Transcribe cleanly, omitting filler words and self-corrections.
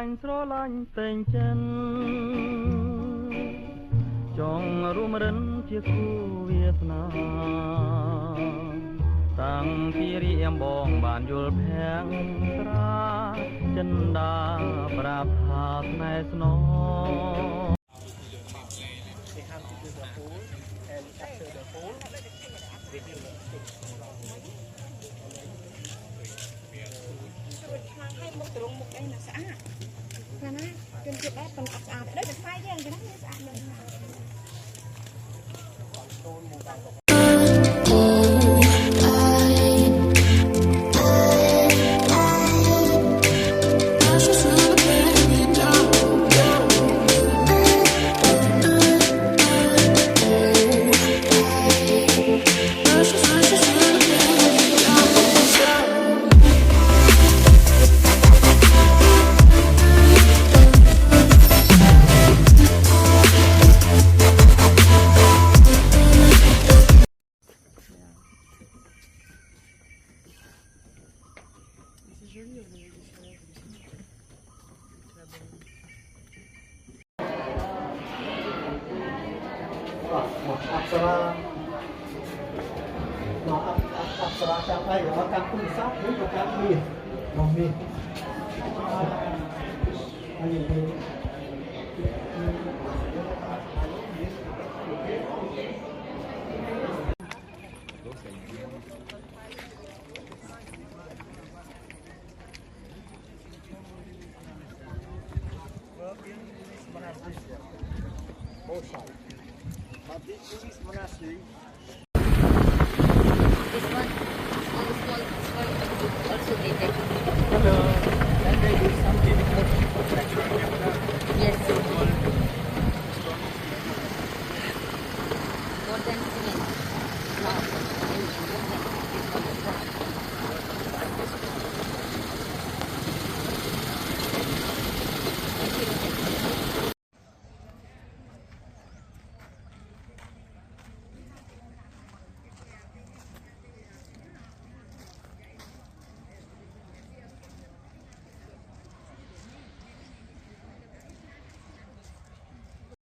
ញ់ស្រឡាញ់តែងចិនចង់រួមរិនជាគូវាសនាតាំងពីរៀមបងបានយល់ភាំងត្រាចិនដាប្រាប់ថាស្នេហ៍ស្នង They have to do the pool and after the pool they do the stick. ให้มุกตรงมุกเองนะสะอาดนะนะจนจุดได้เป็นสะอาดได้เป็นไฟแย่งกันนะสะอาดเลยApsara siapa ya? Makan pusat, ini makan mie, mie. This one, also dated. Hello.